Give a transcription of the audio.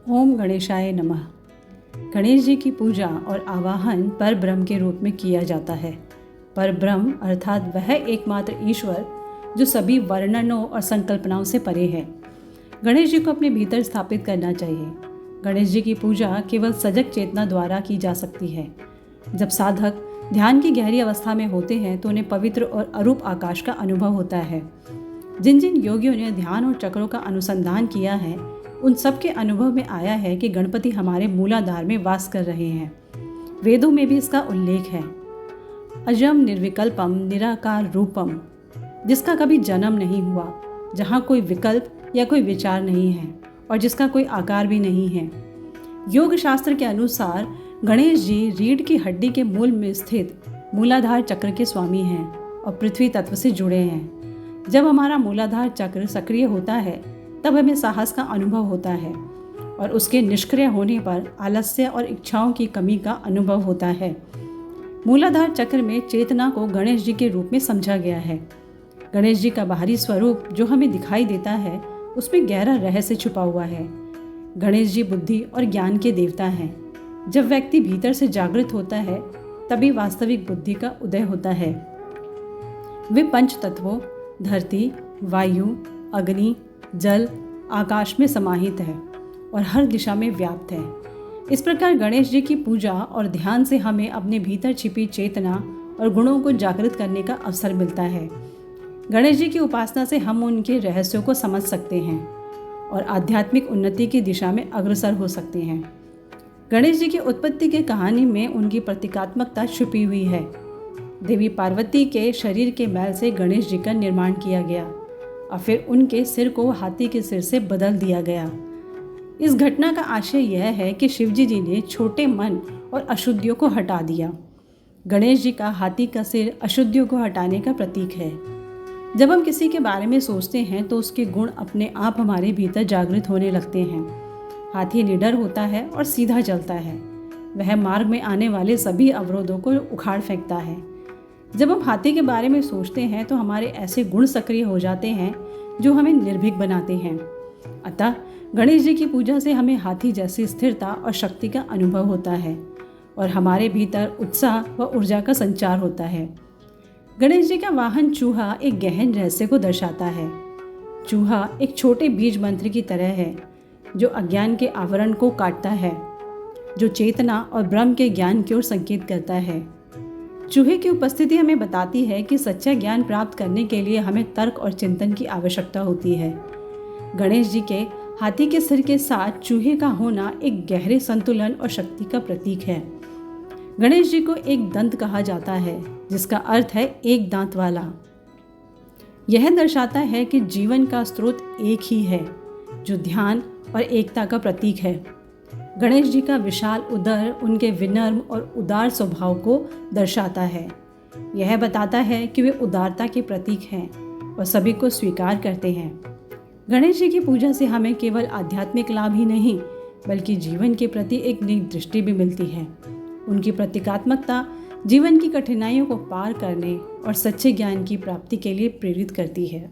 ओम गणेशाय नमः। गणेश जी की पूजा और आवाहन पर ब्रह्म के रूप में किया जाता है। पर ब्रह्म अर्थात वह एकमात्र ईश्वर जो सभी वर्णनों और संकल्पनाओं से परे है। गणेश जी को अपने भीतर स्थापित करना चाहिए। गणेश जी की पूजा केवल सजग चेतना द्वारा की जा सकती है। जब साधक ध्यान की गहरी अवस्था में होते हैं तो उन्हें पवित्र और अरूप आकाश का अनुभव होता है। जिन जिन योगियों ने ध्यान और चक्रों का अनुसंधान किया है उन सब के अनुभव में आया है कि गणपति हमारे मूलाधार में वास कर रहे हैं। वेदों में भी इसका उल्लेख है। अजम निर्विकल्पम निराकार रूपम, जिसका कभी जन्म नहीं हुआ, जहाँ कोई विकल्प या कोई विचार नहीं है और जिसका कोई आकार भी नहीं है। योग शास्त्र के अनुसार गणेश जी रीढ़ की हड्डी के मूल में स्थित मूलाधार चक्र के स्वामी हैं और पृथ्वी तत्व से जुड़े हैं। जब हमारा मूलाधार चक्र सक्रिय होता है तब हमें साहस का अनुभव होता है और उसके निष्क्रिय होने पर आलस्य और इच्छाओं की कमी का अनुभव होता है। मूलाधार चक्र में चेतना को गणेश जी के रूप में समझा गया है। गणेश जी का बाहरी स्वरूप जो हमें दिखाई देता है उसमें गहरा रहस्य छुपा हुआ है। गणेश जी बुद्धि और ज्ञान के देवता हैं। जब व्यक्ति भीतर से जागृत होता है तभी वास्तविक बुद्धि का उदय होता है। वे पंच तत्वों धरती, वायु, अग्नि, जल, आकाश में समाहित है और हर दिशा में व्याप्त है। इस प्रकार गणेश जी की पूजा और ध्यान से हमें अपने भीतर छिपी चेतना और गुणों को जागृत करने का अवसर मिलता है। गणेश जी की उपासना से हम उनके रहस्यों को समझ सकते हैं और आध्यात्मिक उन्नति की दिशा में अग्रसर हो सकते हैं। गणेश जी की उत्पत्ति की कहानी में उनकी प्रतीकात्मकता छुपी हुई है। देवी पार्वती के शरीर के मैल से गणेश जी का निर्माण किया गया और फिर उनके सिर को हाथी के सिर से बदल दिया गया। इस घटना का आशय यह है कि शिवजी जी ने छोटे मन और अशुद्धियों को हटा दिया। गणेश जी का हाथी का सिर अशुद्धियों को हटाने का प्रतीक है। जब हम किसी के बारे में सोचते हैं तो उसके गुण अपने आप हमारे भीतर जागृत होने लगते हैं। हाथी निडर होता है और सीधा चलता है। वह मार्ग में आने वाले सभी अवरोधों को उखाड़ फेंकता है। जब हम हाथी के बारे में सोचते हैं तो हमारे ऐसे गुण सक्रिय हो जाते हैं जो हमें निर्भीक बनाते हैं। अतः गणेश जी की पूजा से हमें हाथी जैसी स्थिरता और शक्ति का अनुभव होता है और हमारे भीतर उत्साह व ऊर्जा का संचार होता है। गणेश जी का वाहन चूहा एक गहन रहस्य को दर्शाता है। चूहा एक छोटे बीज मंत्र की तरह है जो अज्ञान के आवरण को काटता है, जो चेतना और ब्रह्म के ज्ञान की ओर संकेत करता है। चूहे की उपस्थिति हमें बताती है कि सच्चा ज्ञान प्राप्त करने के लिए हमें तर्क और चिंतन की आवश्यकता होती है। गणेश जी के हाथी के सिर के साथ चूहे का होना एक गहरे संतुलन और शक्ति का प्रतीक है। गणेश जी को एक दंत कहा जाता है जिसका अर्थ है एक दांत वाला। यह दर्शाता है कि जीवन का स्रोत एक ही है जो ध्यान और एकता का प्रतीक है। गणेश जी का विशाल उदर उनके विनम्र और उदार स्वभाव को दर्शाता है। यह बताता है कि वे उदारता के प्रतीक हैं और सभी को स्वीकार करते हैं। गणेश जी की पूजा से हमें केवल आध्यात्मिक लाभ ही नहीं बल्कि जीवन के प्रति एक नई दृष्टि भी मिलती है। उनकी प्रतीकात्मकता जीवन की कठिनाइयों को पार करने और सच्चे ज्ञान की प्राप्ति के लिए प्रेरित करती है।